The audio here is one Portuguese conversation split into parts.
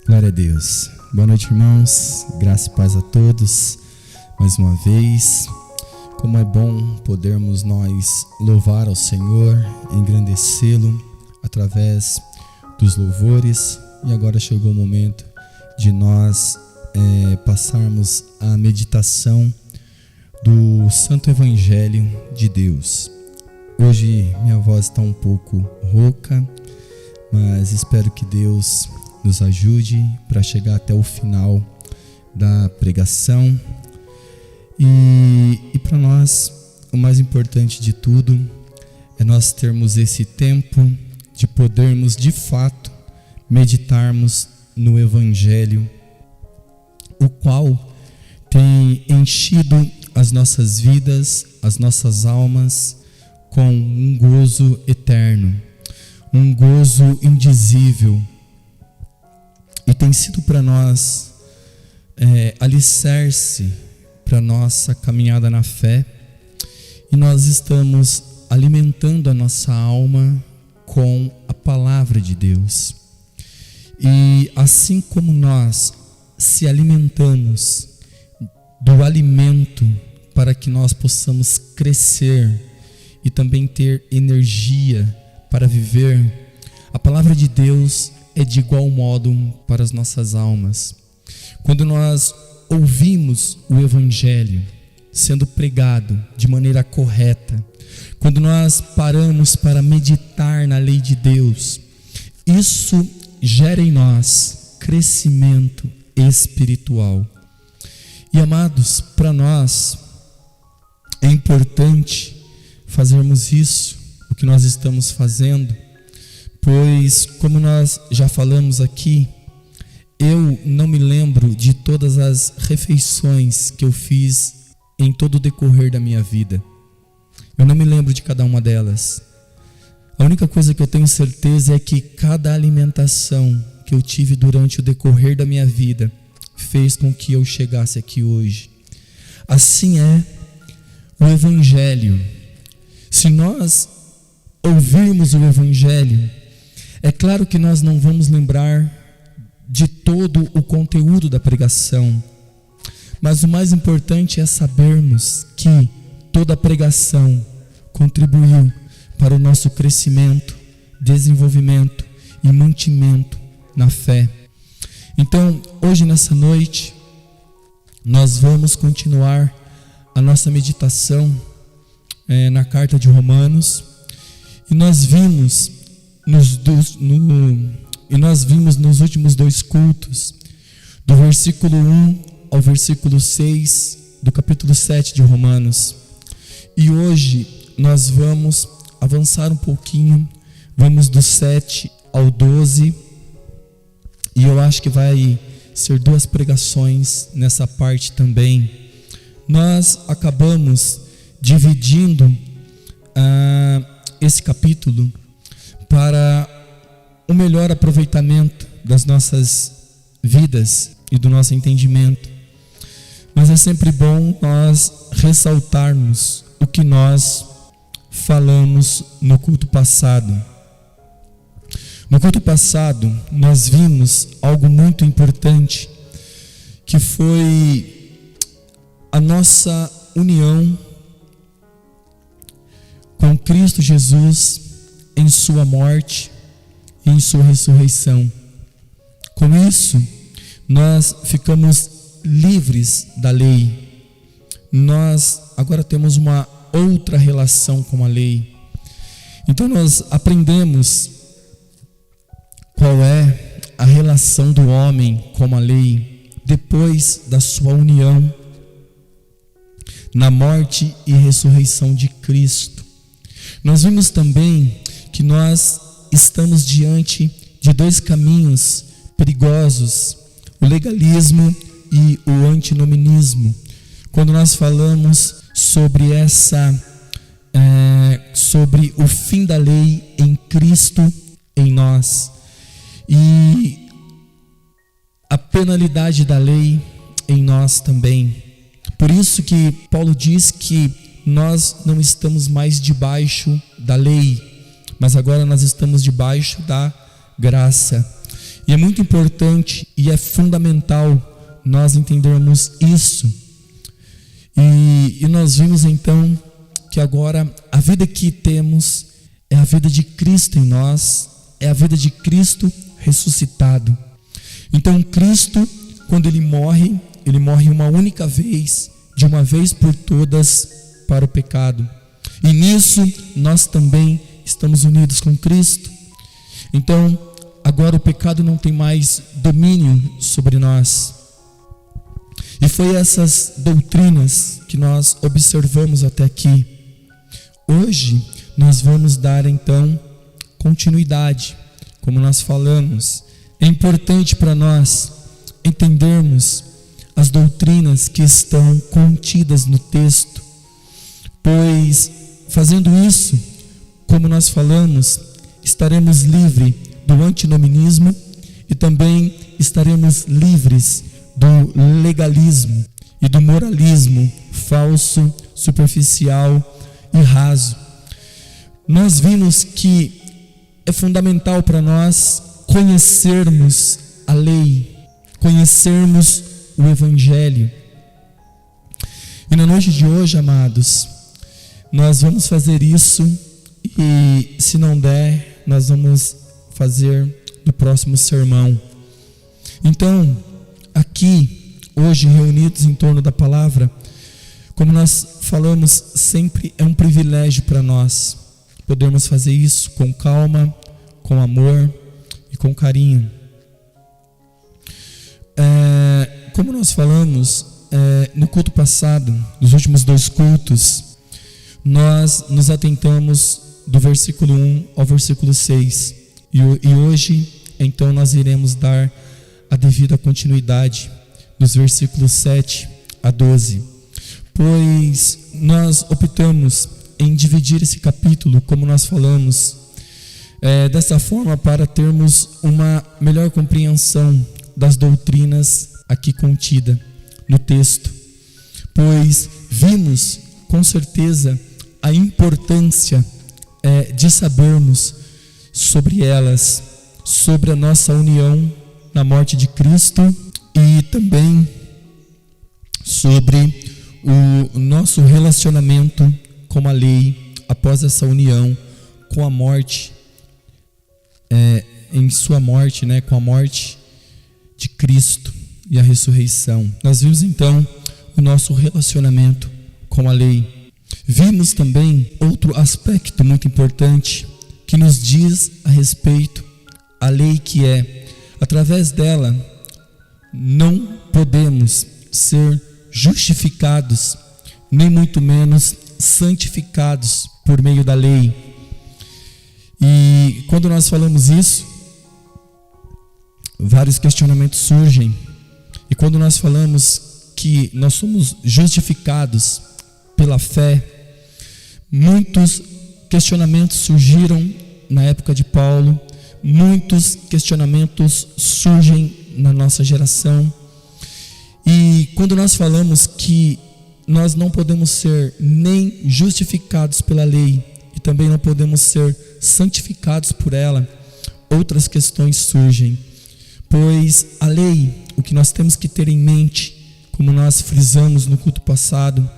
Glória a Deus. Boa noite, irmãos. Graça e paz a todos. Mais uma vez, como é bom podermos nós louvar ao Senhor, engrandecê-lo através dos louvores. E agora chegou o momento de nós passarmos a meditação do Santo Evangelho de Deus. Hoje minha voz está um pouco rouca, mas espero que Deus nos ajude para chegar até o final da pregação. E para nós, o mais importante de tudo é nós termos esse tempo de podermos de fato meditarmos no Evangelho, o qual tem enchido as nossas vidas, as nossas almas com um gozo eterno, um gozo indizível, e tem sido para nós alicerce para nossa caminhada na fé, e nós estamos alimentando a nossa alma com a palavra de Deus. E assim como nós se alimentamos do alimento para que nós possamos crescer e também ter energia para viver, a palavra de Deus é de igual modo para as nossas almas. Quando nós ouvimos o Evangelho sendo pregado de maneira correta, quando nós paramos para meditar na lei de Deus, isso gera em nós crescimento espiritual. E amados, para nós é importante fazermos isso, o que nós estamos fazendo, pois, como nós já falamos aqui, eu não me lembro de todas as refeições que eu fiz em todo o decorrer da minha vida. Eu não me lembro de cada uma delas. A única coisa que eu tenho certeza é que cada alimentação que eu tive durante o decorrer da minha vida fez com que eu chegasse aqui hoje. Assim é o Evangelho. Se nós ouvirmos o Evangelho, é claro que nós não vamos lembrar de todo o conteúdo da pregação, mas o mais importante é sabermos que toda a pregação contribuiu para o nosso crescimento, desenvolvimento e mantimento na fé. Então, hoje nessa noite, nós vamos continuar a nossa meditação na carta de Romanos, e nós vimos nos últimos dois cultos, do versículo 1 ao versículo 6 do capítulo 7 de Romanos. E hoje nós vamos avançar um pouquinho, vamos do 7 ao 12, e eu acho que vai ser 2 pregações nessa parte também. Nós acabamos dividindo esse capítulo para o melhor aproveitamento das nossas vidas e do nosso entendimento. Mas é sempre bom nós ressaltarmos o que nós falamos no culto passado. No culto passado, nós vimos algo muito importante, que foi a nossa união com Cristo Jesus em sua morte e em sua ressurreição. Com isso, nós ficamos livres da lei. Nós agora temos uma outra relação com a lei. Então nós aprendemos qual é a relação do homem com a lei depois da sua união na morte e ressurreição de Cristo. Nós vimos também que nós estamos diante de 2 caminhos perigosos, o legalismo e o antinomianismo. Quando nós falamos sobre sobre o fim da lei em Cristo em nós e a penalidade da lei em nós também. Por isso que Paulo diz que nós não estamos mais debaixo da lei, mas agora nós estamos debaixo da graça. E é muito importante e é fundamental nós entendermos isso. E nós vimos então que agora a vida que temos é a vida de Cristo em nós, é a vida de Cristo ressuscitado. Então Cristo, quando Ele morre uma única vez, de uma vez por todas, para o pecado. E nisso nós também estamos unidos com Cristo. Então, agora o pecado não tem mais domínio sobre nós. E foi essas doutrinas que nós observamos até aqui. Hoje nós vamos dar então continuidade, como nós falamos. É importante para nós entendermos as doutrinas que estão contidas no texto, pois fazendo isso, como nós falamos, estaremos livres do antinomianismo e também estaremos livres do legalismo e do moralismo falso, superficial e raso. Nós vimos que é fundamental para nós conhecermos a lei, conhecermos o Evangelho. E na noite de hoje, amados, nós vamos fazer isso e, se não der, nós vamos fazer no próximo sermão. Então, aqui, hoje, reunidos em torno da palavra, como nós falamos, sempre é um privilégio para nós podermos fazer isso com calma, com amor e com carinho. Como nós falamos no culto passado, nos últimos 2 cultos, nós nos atentamos do versículo 1 ao versículo 6. E hoje, então, nós iremos dar a devida continuidade dos versículos 7 a 12. Pois nós optamos em dividir esse capítulo, como nós falamos, dessa forma para termos uma melhor compreensão das doutrinas aqui contida no texto. Pois vimos, com certeza, a importância de sabermos sobre elas, sobre a nossa união na morte de Cristo e também sobre o nosso relacionamento com a lei após essa união com a morte, em sua morte, com a morte de Cristo e a ressurreição. Nós vimos então o nosso relacionamento com a lei. Vimos também outro aspecto muito importante que nos diz a respeito à lei, que através dela não podemos ser justificados, nem muito menos santificados por meio da lei. E quando nós falamos isso, vários questionamentos surgem. E quando nós falamos que nós somos justificados pela fé, muitos questionamentos surgiram na época de Paulo, muitos questionamentos surgem na nossa geração. E quando nós falamos que nós não podemos ser nem justificados pela lei e também não podemos ser santificados por ela, outras questões surgem. Pois a lei, o que nós temos que ter em mente, como nós frisamos no culto passado,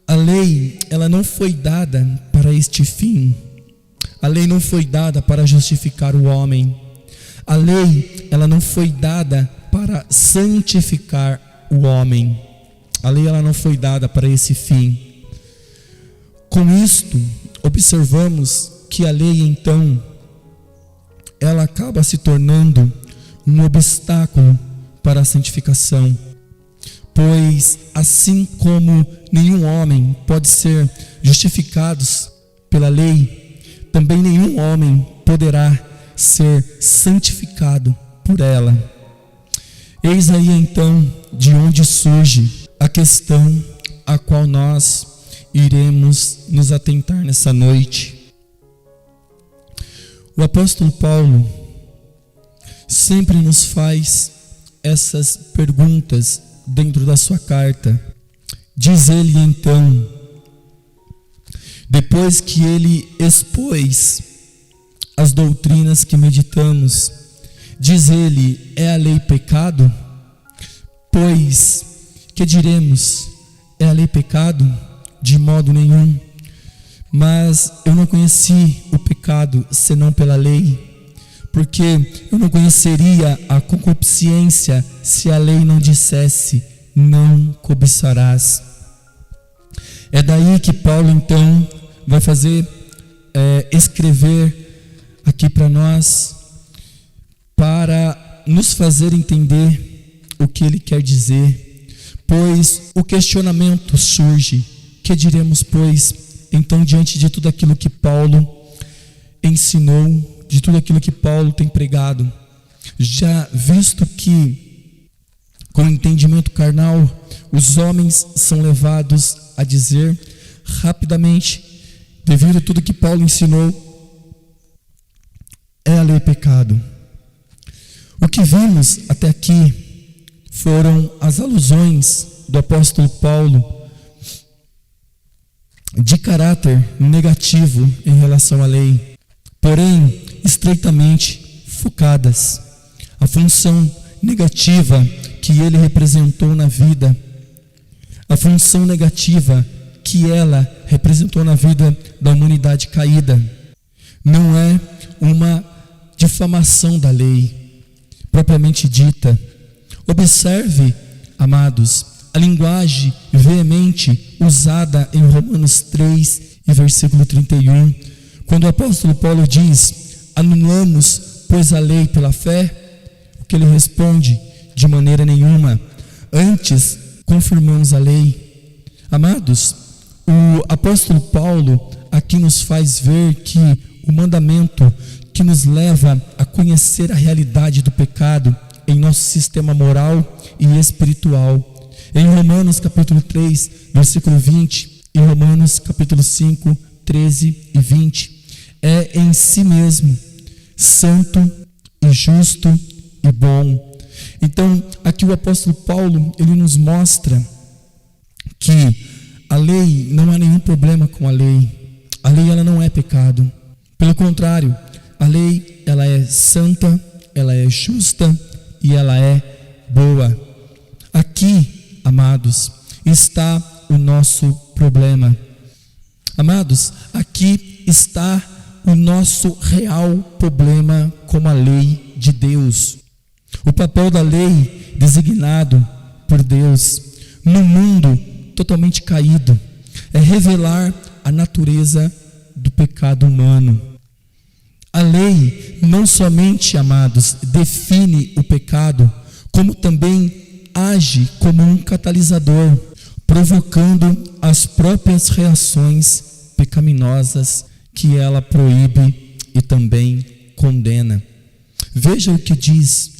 a lei, ela não foi dada para este fim. A lei não foi dada para justificar o homem. A lei, ela não foi dada para santificar o homem. A lei, ela não foi dada para esse fim. Com isto, observamos que a lei, então, ela acaba se tornando um obstáculo para a santificação. Pois, assim como nenhum homem pode ser justificado pela lei, também nenhum homem poderá ser santificado por ela. Eis aí então de onde surge a questão a qual nós iremos nos atentar nessa noite. O apóstolo Paulo sempre nos faz essas perguntas dentro da sua carta. Diz ele então, depois que ele expôs as doutrinas que meditamos, Diz ele: é a lei pecado? Pois, que diremos? É a lei pecado? De modo nenhum. Mas eu não conheci o pecado senão pela lei, porque eu não conheceria a concupiscência se a lei não dissesse: não cobiçarás. É daí que Paulo então vai escrever aqui para nós, para nos fazer entender o que ele quer dizer. Pois o questionamento surge: que diremos, pois, então, diante de tudo aquilo que Paulo ensinou, de tudo aquilo que Paulo tem pregado, já visto que, com o entendimento carnal, os homens são levados a dizer rapidamente, devido a tudo que Paulo ensinou, é a lei pecado. O que vimos até aqui foram as alusões do apóstolo Paulo de caráter negativo em relação à lei, porém estreitamente focadas. A função negativa que ele representou na vida, a função negativa que ela representou na vida da humanidade caída, não é uma difamação da lei propriamente dita. Observe, amados, a linguagem veemente usada em Romanos 3 e versículo 31, quando o apóstolo Paulo diz: anulamos, pois, a lei pela fé? O que ele responde: de maneira nenhuma, antes confirmamos a lei. Amados, o apóstolo Paulo aqui nos faz ver que o mandamento que nos leva a conhecer a realidade do pecado em nosso sistema moral e espiritual, em Romanos capítulo 3, versículo 20, e Romanos capítulo 5, 13 e 20, é em si mesmo santo e justo e bom. Então, aqui o apóstolo Paulo, ele nos mostra que a lei, não há nenhum problema com a lei. A lei, ela não é pecado. Pelo contrário, a lei, ela é santa, ela é justa e ela é boa. Aqui, amados, está o nosso problema. Amados, aqui está o nosso real problema com a lei de Deus. O papel da lei designado por Deus no mundo totalmente caído é revelar a natureza do pecado humano. A lei não somente, amados, define o pecado, como também age como um catalisador, provocando as próprias reações pecaminosas que ela proíbe e também condena. Veja o que diz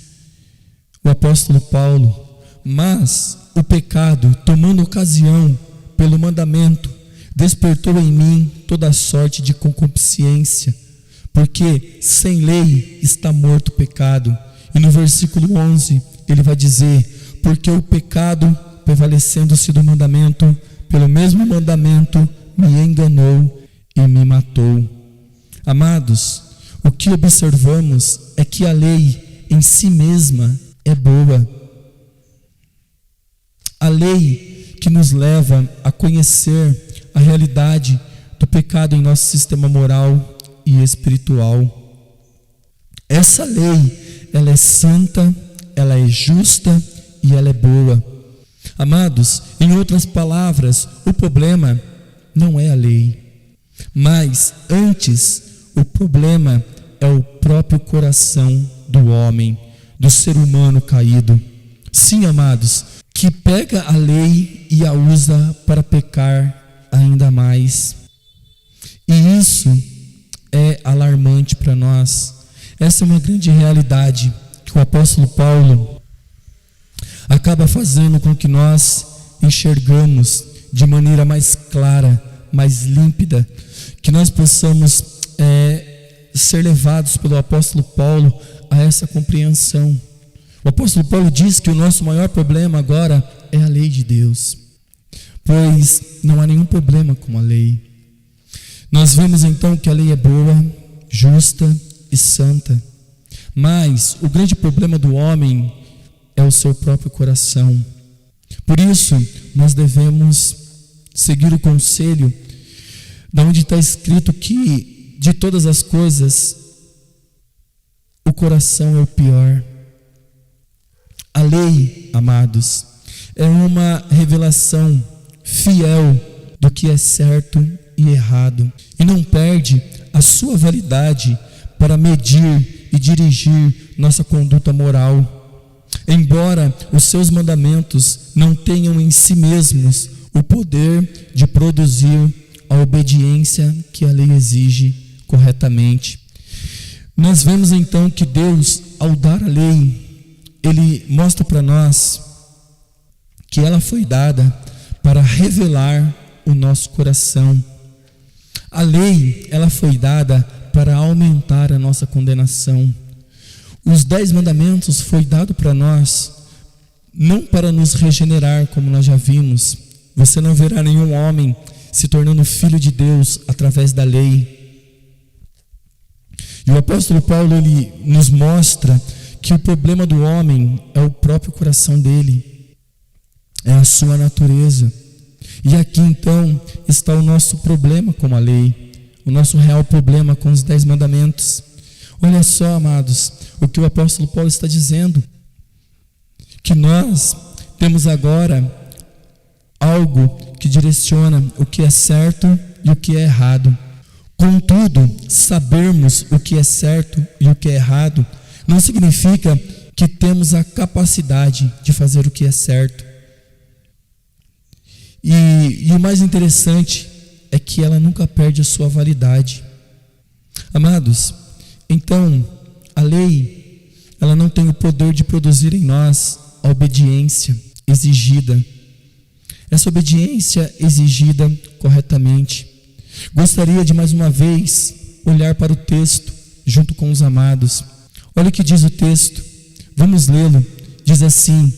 o apóstolo Paulo: mas o pecado, tomando ocasião pelo mandamento, despertou em mim toda sorte de concupiscência, porque sem lei está morto o pecado. E no versículo 11 ele vai dizer: porque o pecado, prevalecendo-se do mandamento, pelo mesmo mandamento me enganou e me matou. Amados, o que observamos é que a lei em si mesma é boa. A lei que nos leva a conhecer a realidade do pecado em nosso sistema moral e espiritual. Essa lei, ela é santa, ela é justa e ela é boa. Amados, em outras palavras, o problema não é a lei, mas antes o problema é o próprio coração do homem, do ser humano caído. Sim, amados, que pega a lei e a usa para pecar ainda mais. E isso é alarmante para nós. Essa é uma grande realidade que o apóstolo Paulo acaba fazendo com que nós enxergamos de maneira mais clara, mais límpida, que nós possamos ser levados pelo apóstolo Paulo a essa compreensão. O apóstolo Paulo diz que o nosso maior problema agora é a lei de Deus, pois não há nenhum problema com a lei. Nós vemos então que a lei é boa, justa e santa, Mas o grande problema do homem é o seu próprio coração. Por isso, nós devemos seguir o conselho da onde está escrito que de todas as coisas, o coração é o pior. A lei, amados, é uma revelação fiel do que é certo e errado, e não perde a sua validade para medir e dirigir nossa conduta moral. Embora os seus mandamentos não tenham em si mesmos o poder de produzir a obediência que a lei exige corretamente. Nós vemos então que Deus, ao dar a lei, Ele mostra para nós que ela foi dada para revelar o nosso coração. A lei, ela foi dada para aumentar a nossa condenação. Os 10 mandamentos foi dado para nós, não para nos regenerar, como nós já vimos. Você não verá nenhum homem se tornando filho de Deus através da lei. E o apóstolo Paulo, ele nos mostra que o problema do homem é o próprio coração dele, é a sua natureza. E aqui então está o nosso problema com a lei, o nosso real problema com os 10 mandamentos. Olha só, amados, o que o apóstolo Paulo está dizendo, que nós temos agora algo que direciona o que é certo e o que é errado. Contudo, sabermos o que é certo e o que é errado não significa que temos a capacidade de fazer o que é certo. E o mais interessante é que ela nunca perde a sua validade. Amados, então, a lei, ela não tem o poder de produzir em nós a obediência exigida. Essa obediência exigida corretamente. Gostaria de mais uma vez olhar para o texto junto com os amados. Olha o que diz o texto. Vamos lê-lo. Diz assim: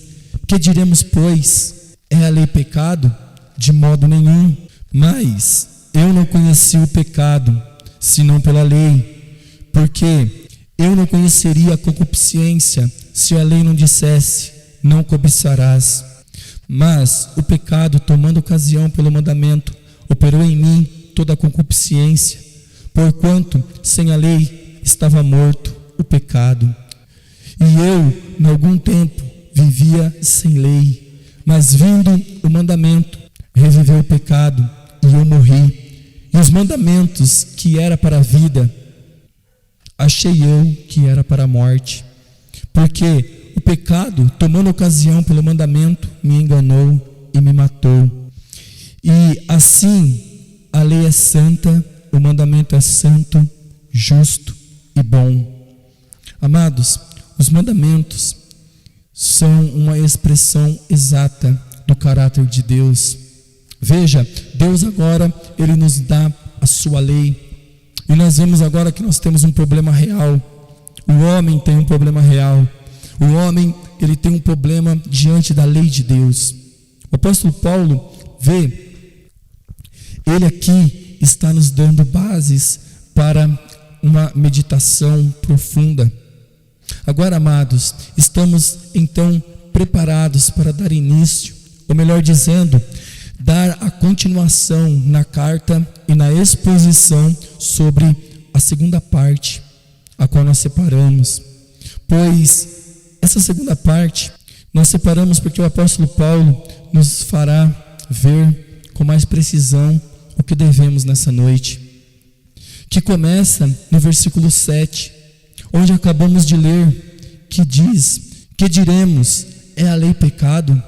que diremos, pois? É a lei pecado? De modo nenhum. Mas eu não conheci o pecado, senão pela lei, porque eu não conheceria a concupiscência se a lei não dissesse: não cobiçarás. Mas o pecado, tomando ocasião pelo mandamento, operou em mim toda a concupiscência, porquanto sem a lei estava morto o pecado. E eu, em algum tempo, vivia sem lei, mas vindo o mandamento, reviveu o pecado, e eu morri. E os mandamentos que era para a vida, achei eu que era para a morte, porque o pecado, tomando ocasião pelo mandamento, me enganou e me matou. E assim, a lei é santa, o mandamento é santo, justo e bom. Amados, os mandamentos são uma expressão exata do caráter de Deus. Veja, Deus agora, Ele nos dá a sua lei. E nós vemos agora que nós temos um problema real. O homem tem um problema real. O homem, ele tem um problema diante da lei de Deus. O apóstolo Paulo ele aqui está nos dando bases para uma meditação profunda. Agora, amados, estamos então preparados para dar início, ou melhor dizendo, dar a continuação na carta e na exposição sobre a segunda parte, a qual nós separamos. Pois essa segunda parte nós separamos porque o apóstolo Paulo nos fará ver com mais precisão o que devemos nessa noite, que começa no versículo 7, onde acabamos de ler, que diz: que diremos, é a lei pecado?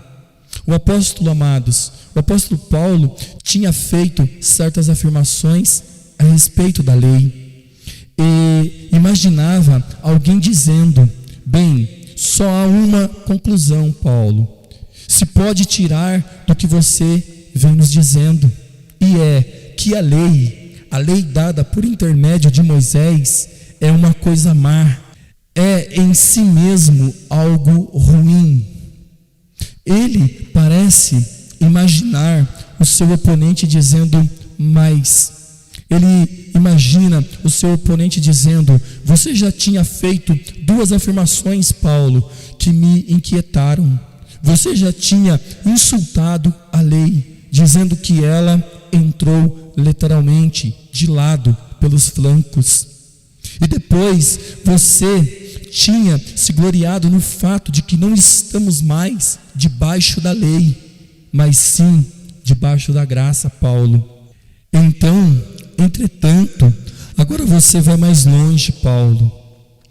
O apóstolo, amados, o apóstolo Paulo tinha feito certas afirmações a respeito da lei, e imaginava alguém dizendo: bem, só há uma conclusão, Paulo, se pode tirar do que você vem nos dizendo, e é que a lei dada por intermédio de Moisés é uma coisa má, é em si mesmo algo ruim. Ele parece imaginar o seu oponente dizendo: mas ele imagina o seu oponente dizendo: você já tinha feito 2 afirmações, Paulo, que me inquietaram. Você já tinha insultado a lei, dizendo que ela entrou literalmente de lado, pelos flancos. E depois você tinha se gloriado no fato de que não estamos mais debaixo da lei, mas sim debaixo da graça, Paulo. Então, entretanto, agora você vai mais longe, Paulo.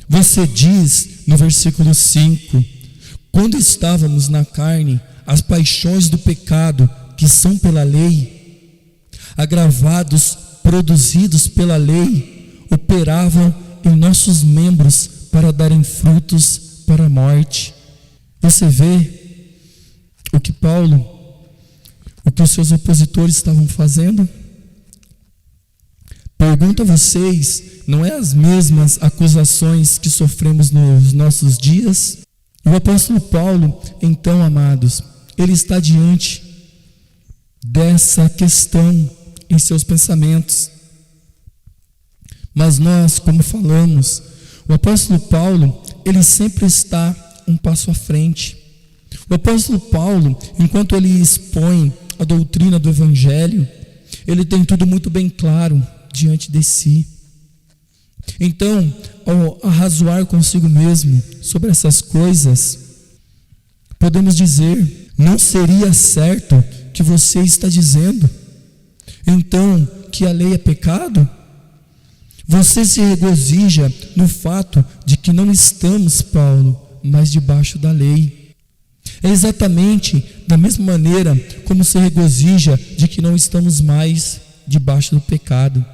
Você diz no versículo 5: quando estávamos na carne, as paixões do pecado, que são pela lei, agravados, produzidos pela lei, operavam em nossos membros para darem frutos para a morte. Você vê o que os seus opositores estavam fazendo? Pergunto a vocês, não é as mesmas acusações que sofremos nos nossos dias? O apóstolo Paulo, então, amados, ele está diante dessa questão em seus pensamentos. Mas nós, como falamos, o apóstolo Paulo, ele sempre está um passo à frente. O apóstolo Paulo, enquanto ele expõe a doutrina do Evangelho, ele tem tudo muito bem claro diante de si. Então, ao arrazoar consigo mesmo sobre essas coisas, podemos dizer: não seria certo que você está dizendo, então, que a lei é pecado? Você se regozija no fato de que não estamos, Paulo, mais debaixo da lei. É exatamente da mesma maneira como se regozija de que não estamos mais debaixo do pecado.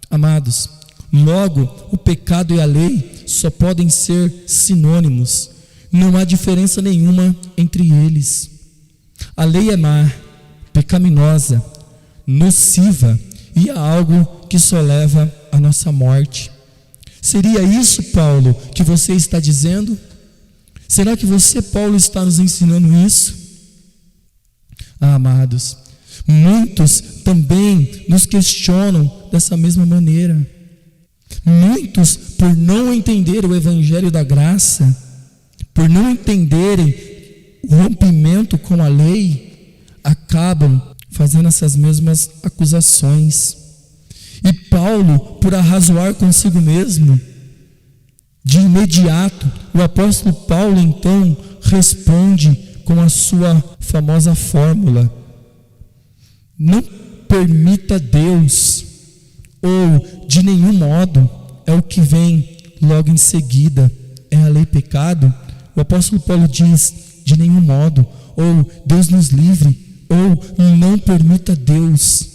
Amados, logo, o pecado e a lei só podem ser sinônimos. Não há diferença nenhuma entre eles. A lei é má, pecaminosa, nociva e é algo que só leva à nossa morte. Seria isso, Paulo, que você está dizendo? Será que você, Paulo, está nos ensinando isso? Amados, muitos também nos questionam dessa mesma maneira. Muitos, por não entender o Evangelho da graça, por não entenderem o rompimento com a lei, acabam fazendo essas mesmas acusações. E Paulo, por arrazoar consigo mesmo, de imediato, o apóstolo Paulo então responde com a sua famosa fórmula: não permita Deus, ou de nenhum modo, é o que vem logo em seguida. É a lei pecado? O apóstolo Paulo diz: de nenhum modo, ou Deus nos livre, ou não permita Deus,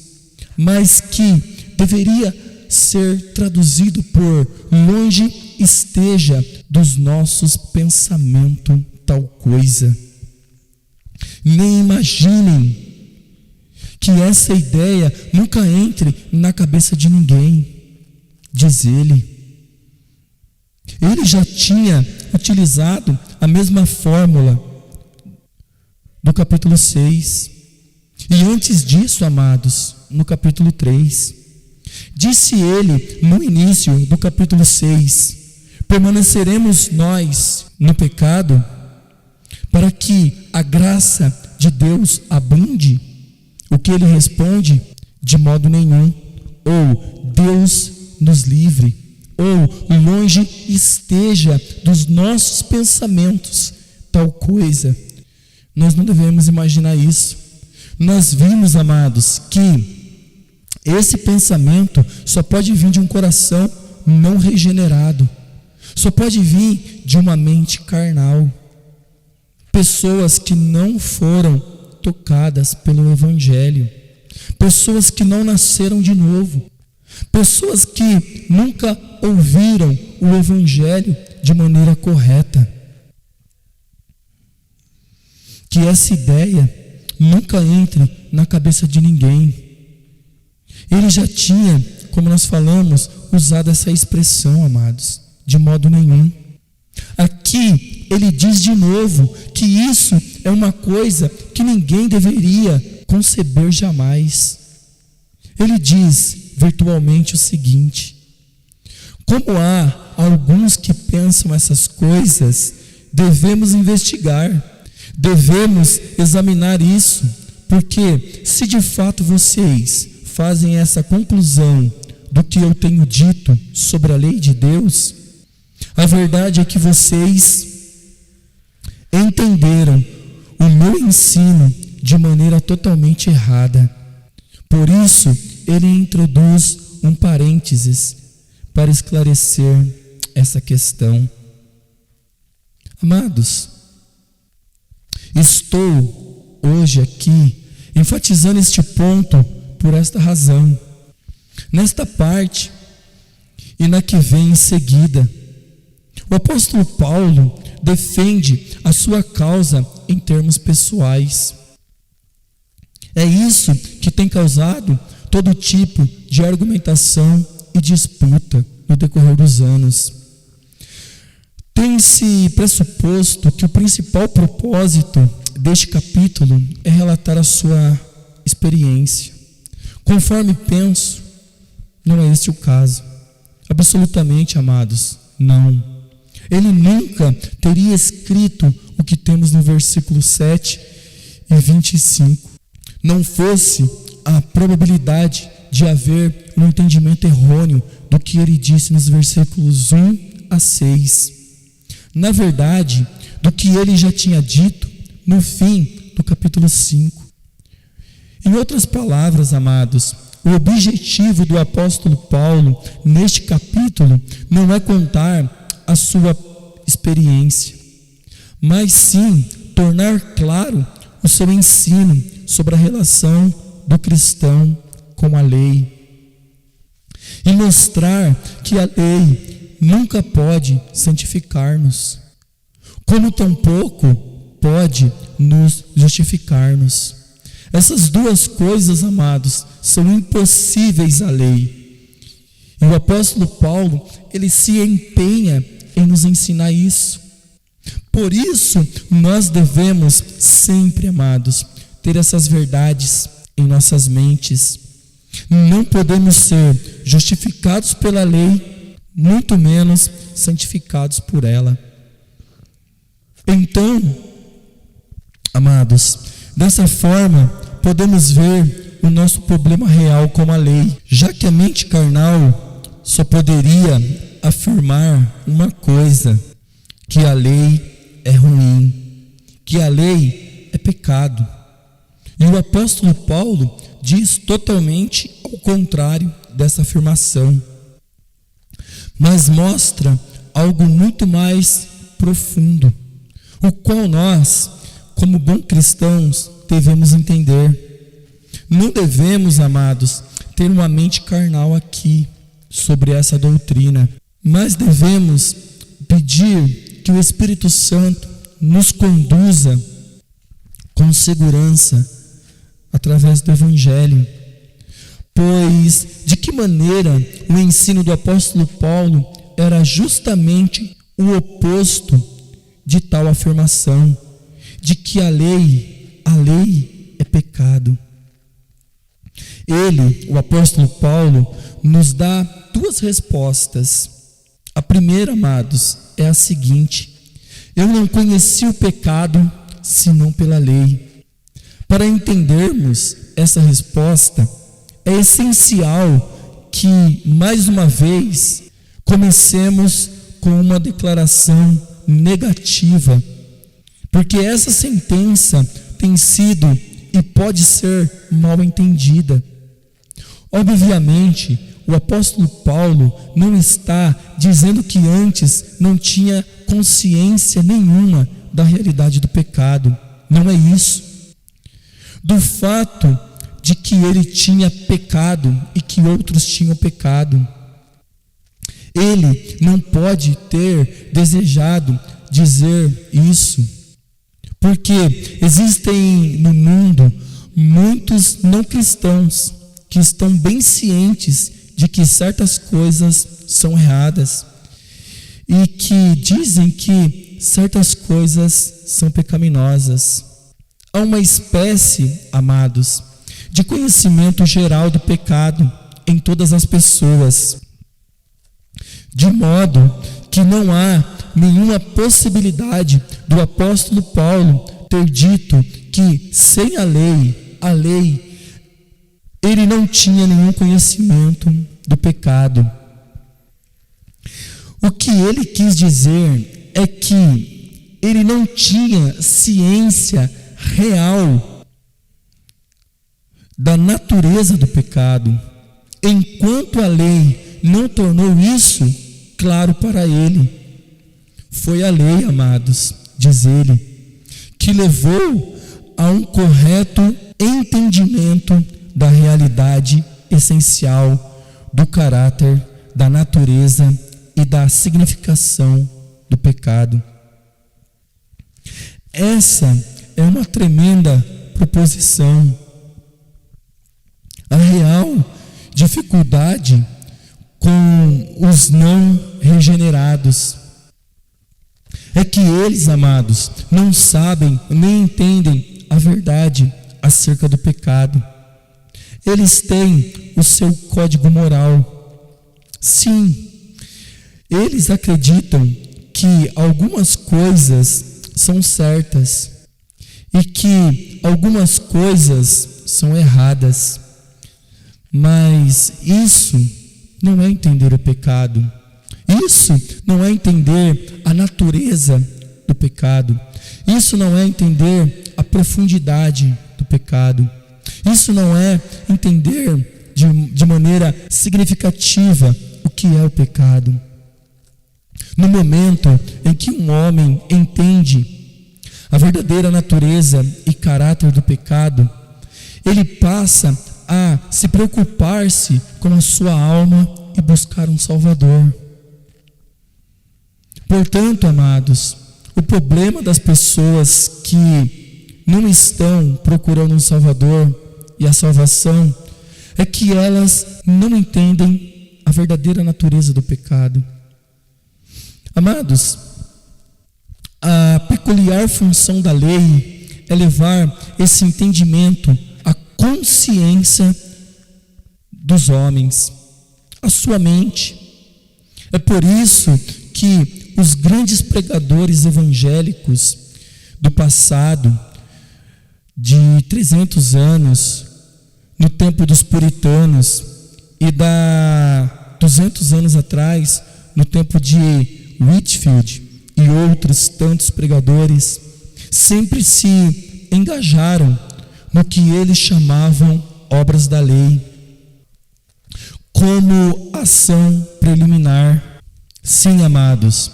mas que deveria ser traduzido por: longe esteja dos nossos pensamentos tal coisa. Nem imaginem, que essa ideia nunca entre na cabeça de ninguém, diz ele. Ele já tinha utilizado a mesma fórmula do capítulo 6. E antes disso, amados, no capítulo 3, disse ele no início do capítulo 6: permaneceremos nós no pecado para que a graça de Deus abunde? O que ele responde? De modo nenhum. Ou Deus nos livre, ou longe esteja dos nossos pensamentos tal coisa. Nós não devemos imaginar isso. Nós vimos, amados, que esse pensamento só pode vir de um coração não regenerado, só pode vir de uma mente carnal. Pessoas que não foram tocadas pelo Evangelho, pessoas que não nasceram de novo, pessoas que nunca ouviram o Evangelho de maneira correta. Que essa ideia nunca entre na cabeça de ninguém. Ele já tinha, como nós falamos, usado essa expressão, amados, de modo nenhum. Aqui ele diz de novo que isso é uma coisa que ninguém deveria conceber jamais. Ele diz, virtualmente o seguinte: como há alguns que pensam essas coisas, devemos investigar, devemos examinar isso, porque se de fato vocês fazem essa conclusão do que eu tenho dito sobre a lei de Deus, a verdade é que vocês entenderam o meu ensino de maneira totalmente errada. Por isso, ele introduz um parênteses para esclarecer essa questão. Amados, estou hoje aqui enfatizando este ponto por esta razão. Nesta parte e na que vem em seguida, o apóstolo Paulo defende a sua causa em termos pessoais. É isso que tem causado todo tipo de argumentação e disputa no decorrer dos anos. Tem-se pressuposto que o principal propósito deste capítulo é relatar a sua experiência. Conforme penso, não é este o caso. Absolutamente, amados, não. Ele nunca teria escrito o que temos no versículo 7 e 25. Não fosse a probabilidade de haver um entendimento errôneo do que ele disse nos versículos 1 a 6. Na verdade, do que ele já tinha dito no fim do capítulo 5. Em outras palavras, amados, o objetivo do apóstolo Paulo neste capítulo não é contar a sua experiência, mas sim tornar claro o seu ensino sobre a relação do cristão com a lei e mostrar que a lei nunca pode santificar-nos, como tampouco pode nos justificar-nos. Essas duas coisas, amados, são impossíveis à lei. E o apóstolo Paulo, ele se empenha em nos ensinar isso. Por isso, nós devemos sempre, amados, ter essas verdades em nossas mentes. Não podemos ser justificados pela lei, muito menos santificados por ela. Então, amados, dessa forma, podemos ver o nosso problema real com a lei, já que a mente carnal só poderia afirmar uma coisa: que a lei é ruim, que a lei é pecado. E o apóstolo Paulo diz totalmente ao contrário dessa afirmação, mas mostra algo muito mais profundo, o qual nós, como bons cristãos, devemos entender. Não devemos, amados, ter uma mente carnal aqui sobre essa doutrina, mas devemos pedir que o Espírito Santo nos conduza com segurança através do Evangelho. Pois de que maneira o ensino do apóstolo Paulo era justamente o oposto de tal afirmação, de que a lei é pecado. Ele, o apóstolo Paulo, nos dá duas respostas. A primeira, amados, é a seguinte: eu não conheci o pecado senão pela lei. Para entendermos essa resposta, é essencial que, mais uma vez, comecemos com uma declaração negativa, porque essa sentença tem sido e pode ser mal entendida. Obviamente, o apóstolo Paulo não está dizendo que antes não tinha consciência nenhuma da realidade do pecado. Não é isso. Do fato de que ele tinha pecado e que outros tinham pecado. Ele não pode ter desejado dizer isso, porque existem no mundo muitos não cristãos que estão bem cientes de que certas coisas são erradas e que dizem que certas coisas são pecaminosas. Há uma espécie, amados, de conhecimento geral do pecado em todas as pessoas, de modo que não há nenhuma possibilidade do apóstolo Paulo ter dito que sem a lei, ele não tinha nenhum conhecimento do pecado. O que ele quis dizer é que ele não tinha ciência real da natureza do pecado, enquanto a lei não tornou isso claro para ele. Foi a lei, amados, diz ele, que levou a um correto entendimento da realidade essencial do caráter, da natureza e da significação do pecado. Essa é uma tremenda proposição. A real dificuldade com os não regenerados é que eles, amados, não sabem nem entendem a verdade acerca do pecado. Eles têm o seu código moral. Sim, eles acreditam que algumas coisas são certas e que algumas coisas são erradas. Mas isso não é entender o pecado. Isso não é entender a natureza do pecado. Isso não é entender a profundidade do pecado. Isso não é entender de maneira significativa o que é o pecado. No momento em que um homem entende a verdadeira natureza e caráter do pecado, ele passa a se preocupar-se com a sua alma e buscar um Salvador. Portanto, amados, o problema das pessoas que não estão procurando um Salvador e a salvação é que elas não entendem a verdadeira natureza do pecado. Amados, a peculiar função da lei é levar esse entendimento à consciência dos homens, à sua mente. É por isso que os grandes pregadores evangélicos do passado, de 300 anos, no tempo dos puritanos, e 200 anos atrás, no tempo de Whitefield e outros tantos pregadores, sempre se engajaram no que eles chamavam obras da lei, como ação preliminar. Sim, amados,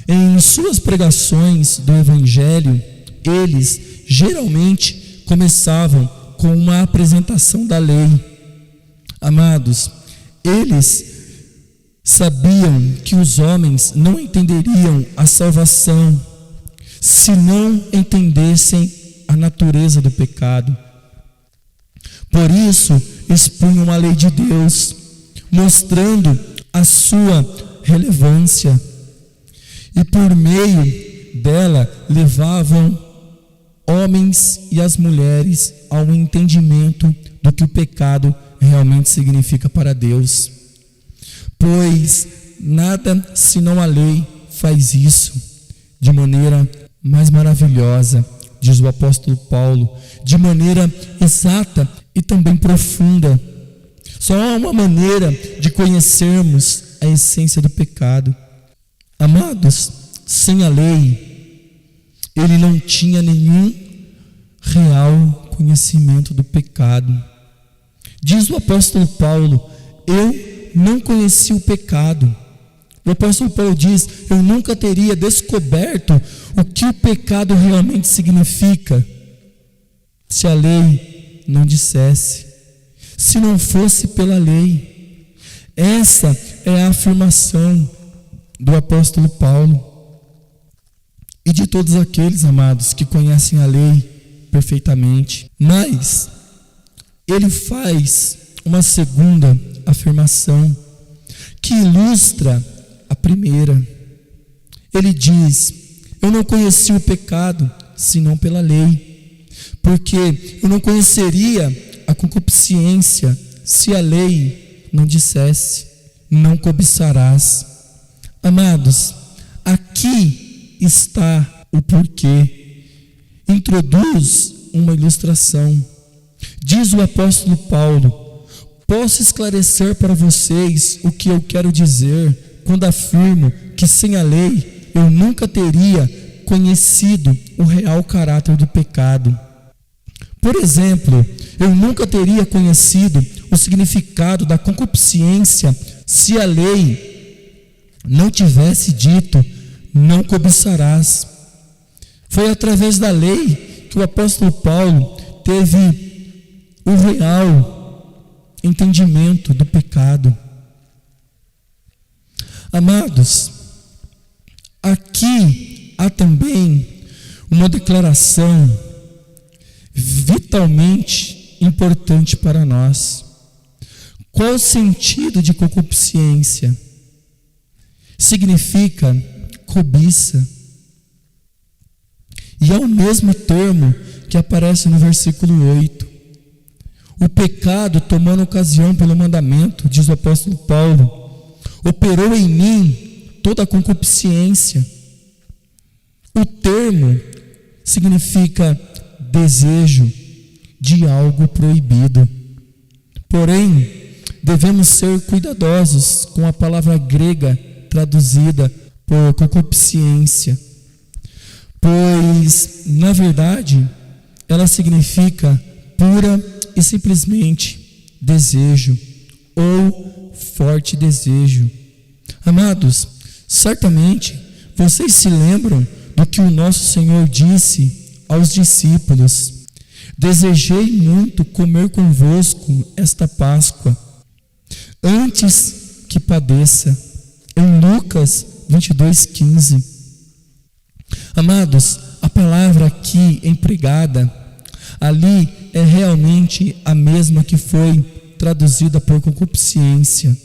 em suas pregações do Evangelho, eles geralmente começavam com uma apresentação da lei. Amados, eles sabiam que os homens não entenderiam a salvação se não entendessem a natureza do pecado. Por isso, expunham a lei de Deus, mostrando a sua relevância, e por meio dela levavam homens e as mulheres ao entendimento do que o pecado realmente significa para Deus. Pois nada senão a lei faz isso de maneira mais maravilhosa, diz o apóstolo Paulo, de maneira exata e também profunda. Só há uma maneira de conhecermos a essência do pecado. Amados, sem a lei, ele não tinha nenhum real conhecimento do pecado. Diz o apóstolo Paulo: eu não conheci o pecado. O apóstolo Paulo diz: eu nunca teria descoberto o que o pecado realmente significa se a lei não dissesse, se não fosse pela lei. Essa é a afirmação do apóstolo Paulo e de todos aqueles, amados, que conhecem a lei perfeitamente. Mas ele faz uma segunda afirmação que ilustra a primeira. Ele diz: eu não conheci o pecado senão pela lei, porque eu não conheceria a concupiscência se a lei não dissesse: não cobiçarás. Amados, aqui está o porquê. Introduz uma ilustração. Diz o apóstolo Paulo: posso esclarecer para vocês o que eu quero dizer quando afirmo que sem a lei eu nunca teria conhecido o real caráter do pecado. Por exemplo, eu nunca teria conhecido o significado da concupiscência se a lei não tivesse dito: não cobiçarás. Foi através da lei que o apóstolo Paulo teve o real entendimento do pecado. Amados, aqui há também uma declaração vitalmente importante para nós. Qual o sentido de concupiscência? Significa cobiça. E é o mesmo termo que aparece no versículo 8. O pecado, tomando ocasião pelo mandamento, diz o apóstolo Paulo, operou em mim toda a concupiscência. O termo significa desejo de algo proibido. Porém, devemos ser cuidadosos com a palavra grega traduzida por concupiscência, pois, na verdade, ela significa pura e simplesmente desejo ou forte desejo. Amados, certamente vocês se lembram do que o nosso Senhor disse aos discípulos: desejei muito comer convosco esta Páscoa, antes que padeça, em Lucas 22:15. Amados, a palavra aqui empregada ali é realmente a mesma que foi traduzida por concupiscência.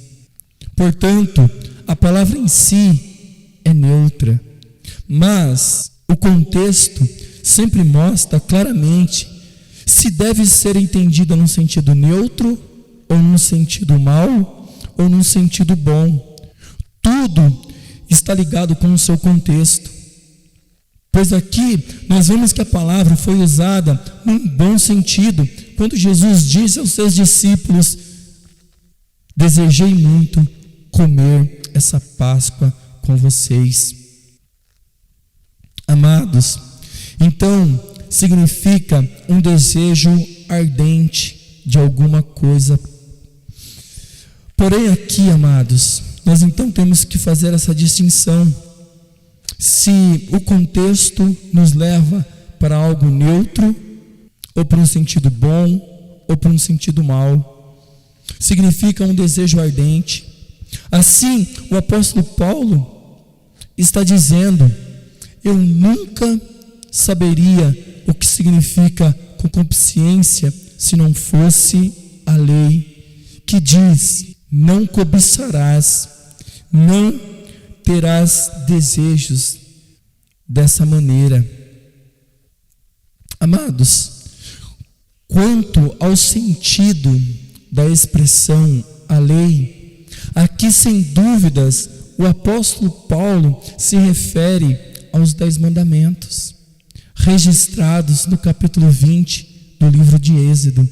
Portanto, a palavra em si é neutra, mas o contexto sempre mostra claramente se deve ser entendida num sentido neutro, ou num sentido mau, ou num sentido bom. Tudo está ligado com o seu contexto. Pois aqui nós vemos que a palavra foi usada num bom sentido, quando Jesus disse aos seus discípulos: desejei muito comer essa Páscoa com vocês. Amados, então significa um desejo ardente de alguma coisa. Porém aqui, amados, nós então temos que fazer essa distinção. Se o contexto nos leva para algo neutro, ou para um sentido bom, ou para um sentido mau, significa um desejo ardente. Assim, o apóstolo Paulo está dizendo: eu nunca saberia o que significa concupiscência se não fosse a lei que diz: não cobiçarás, não terás desejos dessa maneira. Amados, quanto ao sentido da expressão a lei, aqui sem dúvidas o apóstolo Paulo se refere aos 10 mandamentos, registrados no capítulo 20 do livro de Êxodo,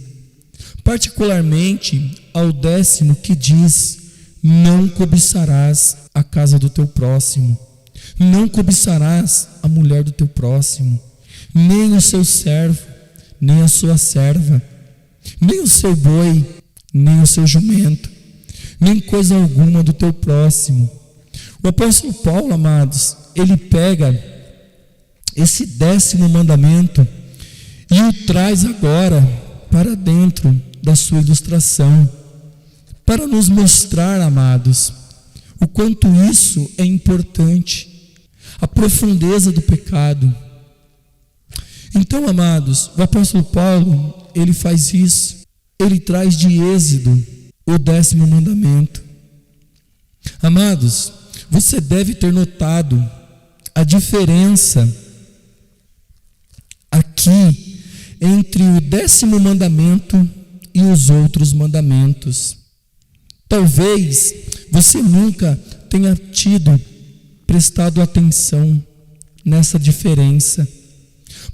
particularmente ao 10º, que diz: não cobiçarás a casa do teu próximo, não cobiçarás a mulher do teu próximo, nem o seu servo, nem a sua serva, nem o seu boi, nem o seu jumento, nem coisa alguma do teu próximo. O apóstolo Paulo, amados, ele pega esse 10º mandamento e o traz agora para dentro da sua ilustração, para nos mostrar, amados, o quanto isso é importante, a profundeza do pecado. Então, amados, o apóstolo Paulo, ele faz isso, ele traz de Êxodo o 10º mandamento. Amados, você deve ter notado a diferença aqui entre o 10º mandamento e os outros mandamentos. Talvez você nunca tenha prestado atenção nessa diferença.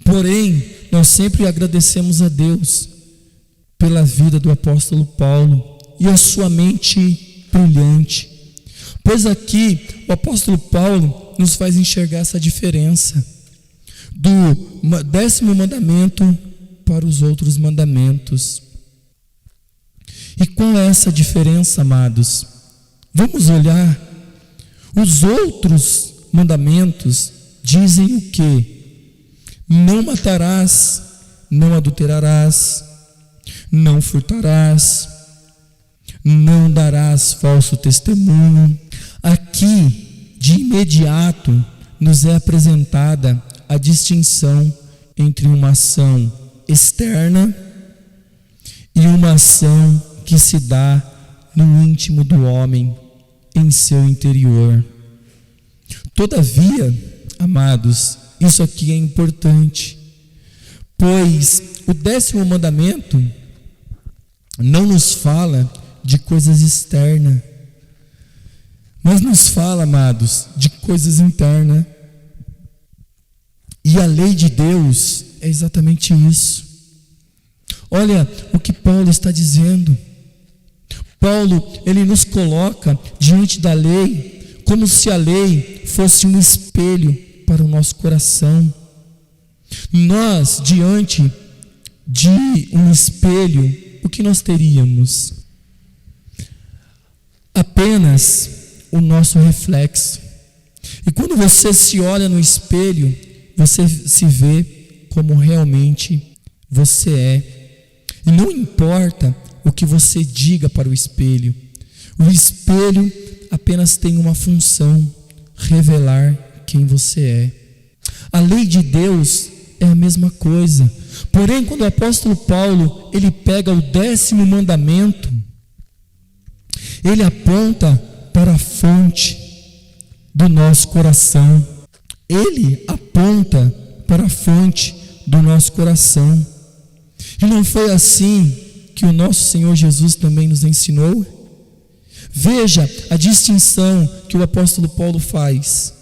Porém, nós sempre agradecemos a Deus pela vida do apóstolo Paulo e a sua mente brilhante. Pois aqui o apóstolo Paulo nos faz enxergar essa diferença do 10º mandamento para os outros mandamentos. E qual é essa diferença, amados? Vamos olhar. Os outros mandamentos dizem o quê? Não matarás, não adulterarás, não furtarás, não darás falso testemunho. Aqui, de imediato, nos é apresentada a distinção entre uma ação externa e uma ação que se dá no íntimo do homem, em seu interior. Todavia, amados, isso aqui é importante, pois o 10º mandamento não nos fala de coisas externas, mas nos fala, amados, de coisas internas. E a lei de Deus é exatamente isso. Olha o que Paulo está dizendo. Paulo, ele nos coloca diante da lei, como se a lei fosse um espelho para o nosso coração. Nós, diante de um espelho, o que nós teríamos? Apenas o nosso reflexo. E quando você se olha no espelho, você se vê como realmente você é. E não importa o que você diga para o espelho apenas tem uma função: revelar quem você é. A lei de Deus é a mesma coisa. Porém, quando o apóstolo Paulo, ele pega o 10º mandamento, ele aponta para a fonte do nosso coração. Ele aponta para a fonte do nosso coração. E não foi assim que o nosso Senhor Jesus também nos ensinou? Veja a distinção que o apóstolo Paulo faz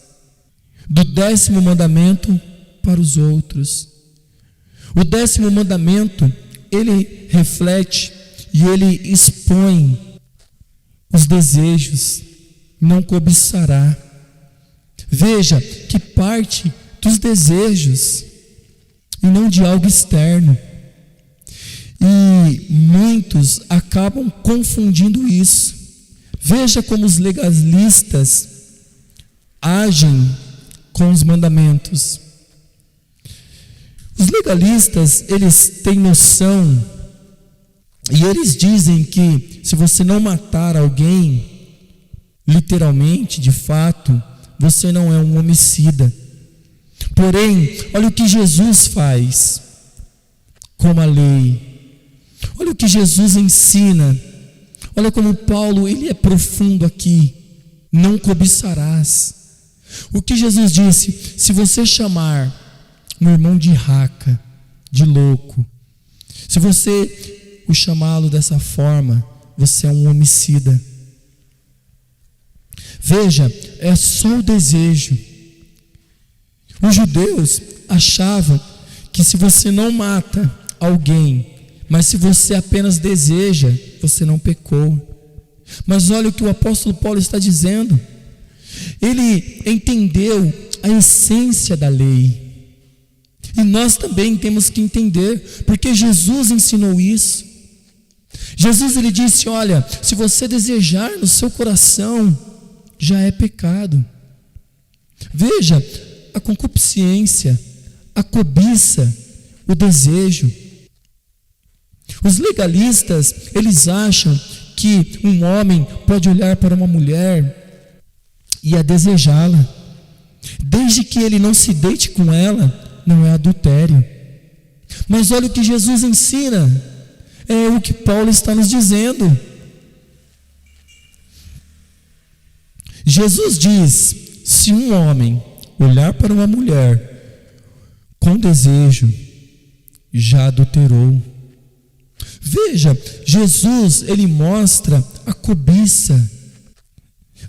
do 10º mandamento para os outros. O 10º mandamento, ele reflete e ele expõe os desejos: não cobiçará. Veja que parte dos desejos e não de algo externo. E muitos acabam confundindo isso. Veja como os legalistas agem com os mandamentos. Os legalistas, eles têm noção e eles dizem que se você não matar alguém, literalmente, de fato, você não é um homicida. Porém, olha o que Jesus faz com a lei. Olha o que Jesus ensina. Olha como Paulo, ele é profundo aqui. Não cobiçarás. O que Jesus disse: se você chamar um irmão de raca, de louco, se você o chamá-lo dessa forma, você é um homicida. Veja, é só o desejo. Os judeus achavam que se você não mata alguém, mas se você apenas deseja, você não pecou. Mas olha o que o apóstolo Paulo está dizendo. Ele entendeu a essência da lei. E nós também temos que entender, porque Jesus ensinou isso. Jesus, ele disse: olha, se você desejar no seu coração, já é pecado. Veja, a concupiscência, a cobiça, o desejo. Os legalistas, eles acham que um homem pode olhar para uma mulher e a desejá-la, desde que ele não se deite com ela, não é adultério. Mas olha o que Jesus ensina, é o que Paulo está nos dizendo. Jesus diz: se um homem olhar para uma mulher com desejo, já adulterou. Veja, Jesus, ele mostra a cobiça.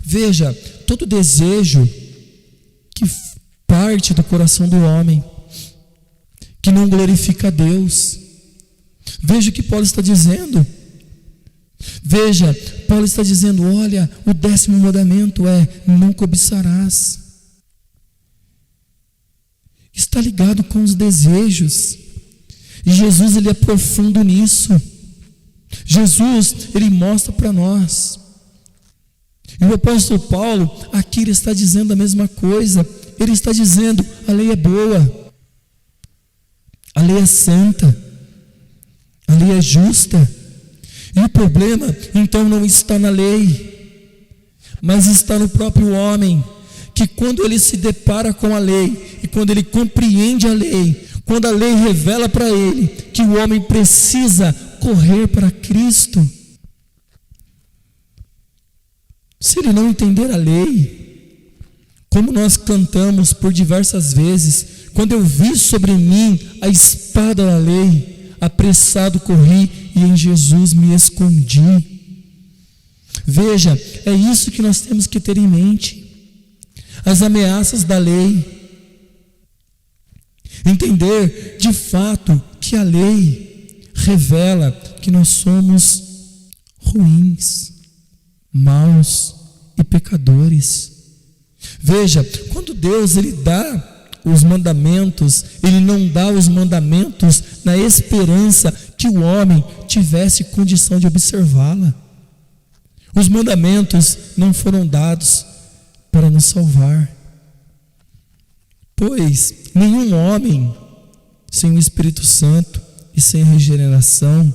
Veja, todo desejo que parte do coração do homem, que não glorifica a Deus. Veja o que Paulo está dizendo. Veja, Paulo está dizendo, olha, o 10º mandamento é: não cobiçarás. Está ligado com os desejos. E Jesus, ele é profundo nisso. Jesus, ele mostra para nós. E o apóstolo Paulo, aqui ele está dizendo a mesma coisa. Ele está dizendo, a lei é boa, a lei é santa, a lei é justa. E o problema, então, não está na lei, mas está no próprio homem, que quando ele se depara com a lei, e quando ele compreende a lei, quando a lei revela para ele que o homem precisa correr para Cristo, se ele não entender a lei, como nós cantamos por diversas vezes, quando eu vi sobre mim a espada da lei, apressado corri e em Jesus me escondi. Veja, é isso que nós temos que ter em mente. As ameaças da lei. Entender de fato que a lei revela que nós somos ruins, maus e pecadores. Veja, quando Deus ele dá os mandamentos, ele não dá os mandamentos na esperança que o homem tivesse condição de observá-la. Os mandamentos não foram dados para nos salvar, pois nenhum homem sem o Espírito Santo e sem regeneração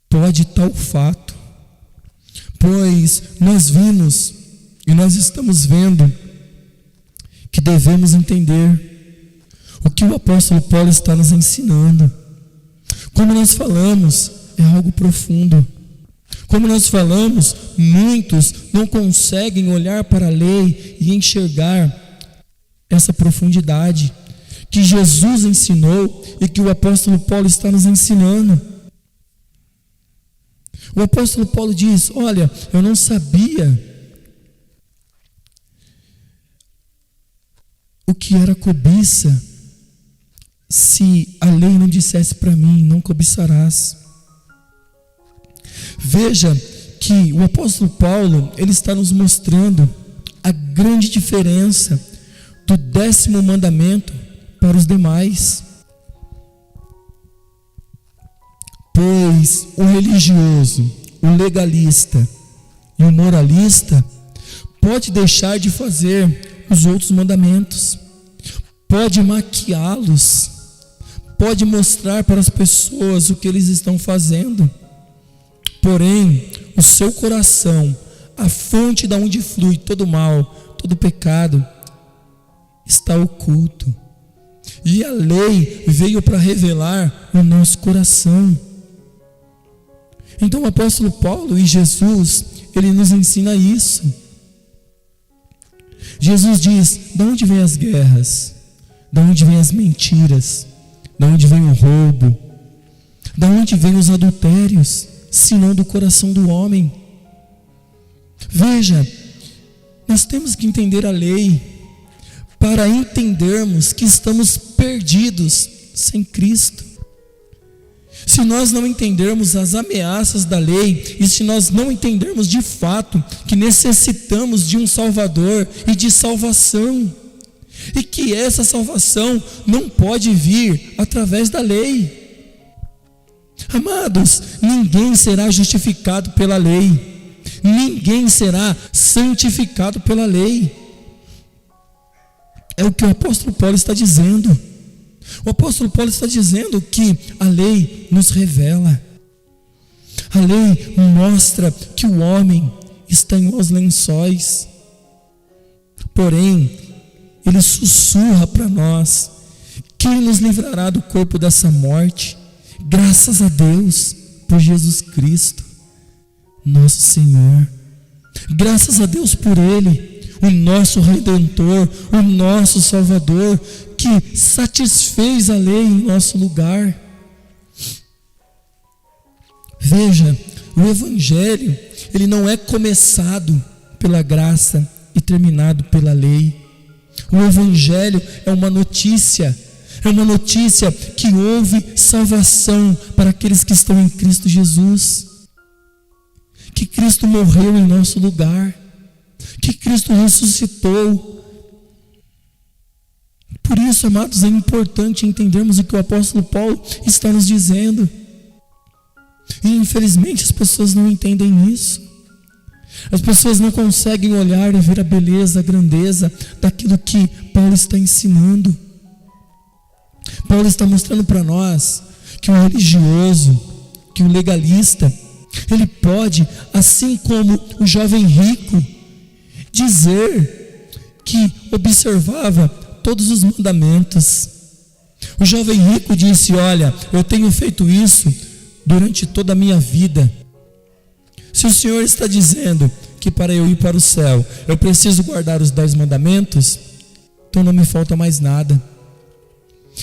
pode tal fato, pois nós vimos e nós estamos vendo que devemos entender o que o apóstolo Paulo está nos ensinando. Como nós falamos, é algo profundo. Como nós falamos, muitos não conseguem olhar para a lei e enxergar essa profundidade que Jesus ensinou e que o apóstolo Paulo está nos ensinando. O apóstolo Paulo diz: olha, eu não sabia o que era cobiça se a lei não dissesse para mim, não cobiçarás. Veja que o apóstolo Paulo, ele está nos mostrando a grande diferença do 10º mandamento para os demais. Pois o religioso, o legalista e o moralista pode deixar de fazer os outros mandamentos, pode maquiá-los, pode mostrar para as pessoas o que eles estão fazendo. Porém, o seu coração, a fonte da onde flui todo mal, todo pecado, está oculto. E a lei veio para revelar o nosso coração. Então o apóstolo Paulo e Jesus, ele nos ensina isso. Jesus diz: de onde vêm as guerras? De onde vêm as mentiras? De onde vem o roubo? De onde vêm os adultérios? Senão do coração do homem. Veja, nós temos que entender a lei para entendermos que estamos perdidos sem Cristo. Se nós não entendermos as ameaças da lei, e se nós não entendermos de fato que necessitamos de um Salvador e de salvação, e que essa salvação não pode vir através da lei. Amados, ninguém será justificado pela lei, ninguém será santificado pela lei. É o que o apóstolo Paulo está dizendo. O apóstolo Paulo está dizendo que a lei nos revela, a lei mostra que o homem está em maus lençóis, porém ele sussurra para nós: quem nos livrará do corpo dessa morte? Graças a Deus por Jesus Cristo, nosso Senhor. Graças a Deus por Ele, o nosso Redentor, o nosso Salvador, que satisfez a lei em nosso lugar. Veja, o Evangelho, ele não é começado pela graça e terminado pela lei. O Evangelho é uma notícia que houve salvação para aqueles que estão em Cristo Jesus, que Cristo morreu em nosso lugar, que Cristo ressuscitou. Por isso, amados, é importante entendermos o que o apóstolo Paulo está nos dizendo. E infelizmente as pessoas não entendem isso. As pessoas não conseguem olhar e ver a beleza, a grandeza daquilo que Paulo está ensinando. Paulo está mostrando para nós que o religioso, que o legalista, ele pode, assim como o jovem rico, dizer que observava todos os mandamentos. O jovem rico disse: olha, eu tenho feito isso durante toda a minha vida. Se o Senhor está dizendo que para eu ir para o céu eu preciso guardar os 10 mandamentos, então não me falta mais nada.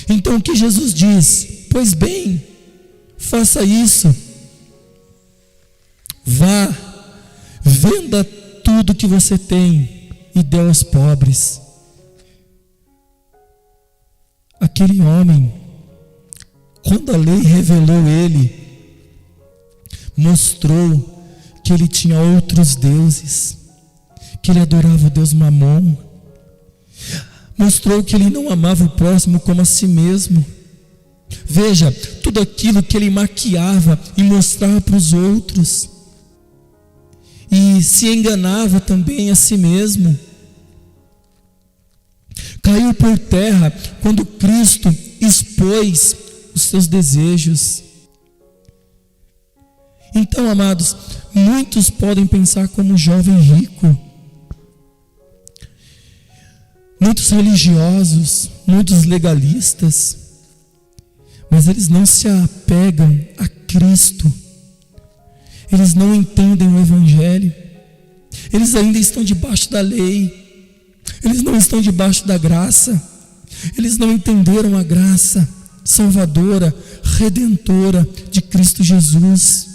Então o que Jesus diz? Pois bem, faça isso. Vá, venda tudo que você tem e dê aos pobres. Aquele homem, quando a lei revelou ele, mostrou que ele tinha outros deuses, que ele adorava o Deus Mamon, mostrou que ele não amava o próximo como a si mesmo. Veja, tudo aquilo que ele maquiava e mostrava para os outros, e se enganava também a si mesmo, caiu por terra quando Cristo expôs os seus desejos. Então, amados, muitos podem pensar como um jovem rico, muitos religiosos, muitos legalistas, mas eles não se apegam a Cristo, eles não entendem o Evangelho, eles ainda estão debaixo da lei, eles não estão debaixo da graça, eles não entenderam a graça salvadora, redentora de Cristo Jesus.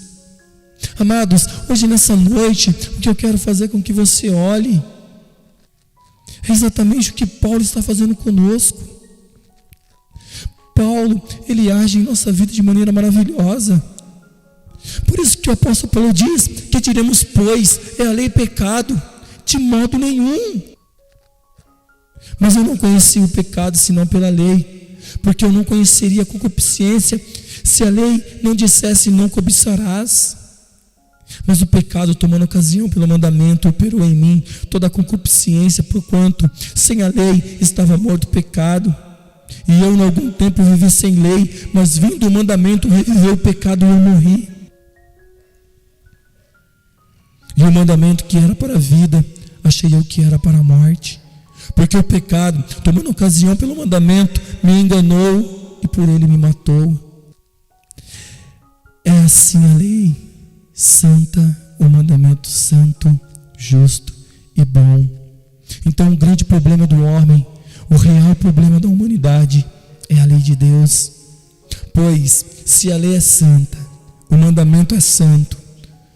Amados, hoje nessa noite, o que eu quero fazer com que você olhe é exatamente o que Paulo está fazendo conosco. Paulo, ele age em nossa vida de maneira maravilhosa. Por isso que o apóstolo Paulo diz: que diremos, pois, é a lei pecado? De modo nenhum. Mas eu não conheci o pecado senão pela lei, porque eu não conheceria a concupiscência se a lei não dissesse: não cobiçarás. Mas o pecado, tomando ocasião pelo mandamento, operou em mim toda a concupiscência, porquanto sem a lei estava morto o pecado. E eu, em algum tempo, vivi sem lei, mas vindo o mandamento, reviveu o pecado e eu morri. E o mandamento que era para a vida, achei eu que era para a morte. Porque o pecado, tomando ocasião pelo mandamento, me enganou e por ele me matou. É assim a lei santa, o mandamento santo, justo e bom. Então o grande problema do homem, o real problema da humanidade, é a lei de Deus. Pois se a lei é santa, o mandamento é santo,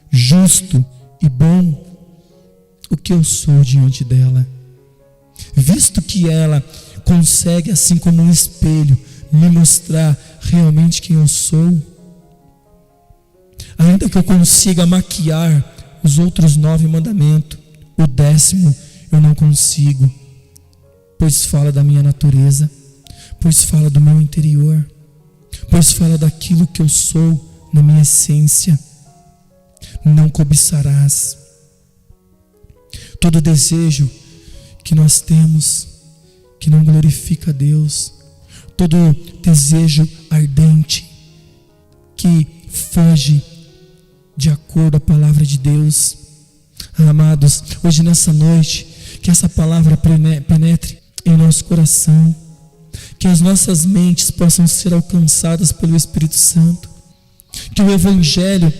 justo e bom, o que eu sou diante dela? Visto que ela consegue, assim como um espelho, me mostrar realmente quem eu sou, ainda que eu consiga maquiar os outros 9 mandamentos, o 10º eu não consigo, pois fala da minha natureza, pois fala do meu interior, pois fala daquilo que eu sou na minha essência. Não cobiçarás. Todo desejo que nós temos que não glorifica a Deus, todo desejo ardente que foge de acordo com a palavra de Deus. Amados, hoje nessa noite, que essa palavra penetre em nosso coração, que as nossas mentes possam ser alcançadas pelo Espírito Santo, que o Evangelho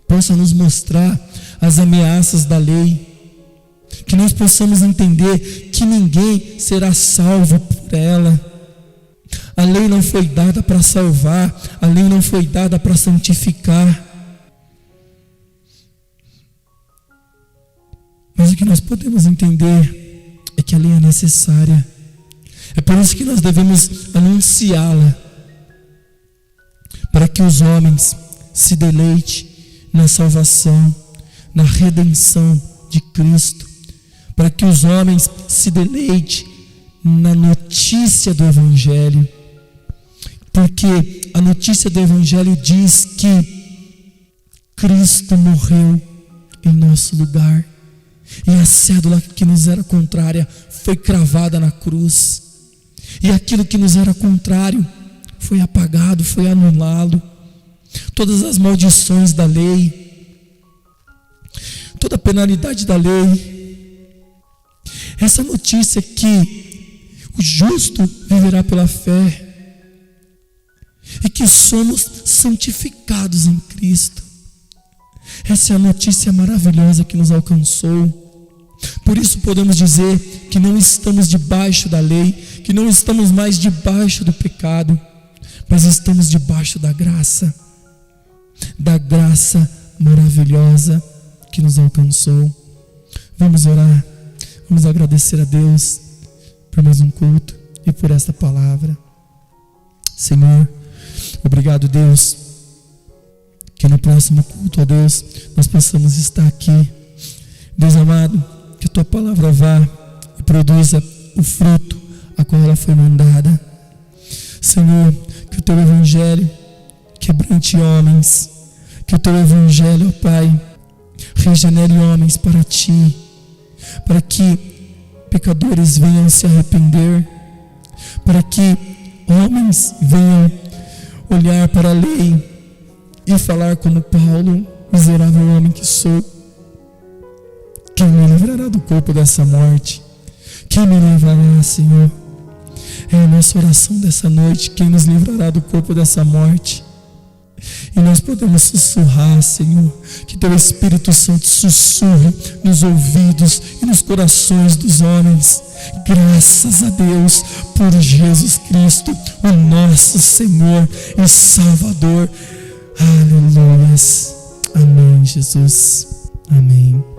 possa nos mostrar as ameaças da lei, que nós possamos entender que ninguém será salvo por ela. A lei não foi dada para salvar, a lei não foi dada para santificar. Mas o que nós podemos entender é que a lei é necessária. É por isso que nós devemos anunciá-la, para que os homens se deleitem na salvação, na redenção de Cristo, para que os homens se deleitem na notícia do Evangelho, porque a notícia do Evangelho diz que Cristo morreu em nosso lugar, e a cédula que nos era contrária foi cravada na cruz, e aquilo que nos era contrário foi apagado, foi anulado. Todas as maldições da lei, toda a penalidade da lei, essa notícia que o justo viverá pela fé e que somos santificados em Cristo, essa é a notícia maravilhosa que nos alcançou. Por isso podemos dizer que não estamos debaixo da lei, que não estamos mais debaixo do pecado, mas estamos debaixo da graça maravilhosa que nos alcançou. Vamos orar, vamos agradecer a Deus por mais um culto e por esta palavra. Senhor, obrigado, Deus, que no próximo culto, ó Deus, nós possamos estar aqui. Deus amado, que a Tua palavra vá e produza o fruto a qual ela foi mandada. Senhor, que o Teu Evangelho quebrante homens, que o Teu Evangelho, ó Pai, regenere homens para Ti, para que pecadores venham se arrepender, para que homens venham olhar para a lei e falar como Paulo: miserável homem que sou, quem me livrará do corpo dessa morte? Quem me livrará, Senhor? É a nossa oração dessa noite: quem nos livrará do corpo dessa morte? E nós podemos sussurrar, Senhor, que Teu Espírito Santo sussurre nos ouvidos e nos corações dos homens. Graças a Deus por Jesus Cristo, o nosso Senhor e Salvador. Aleluias. Amém, Jesus. Amém.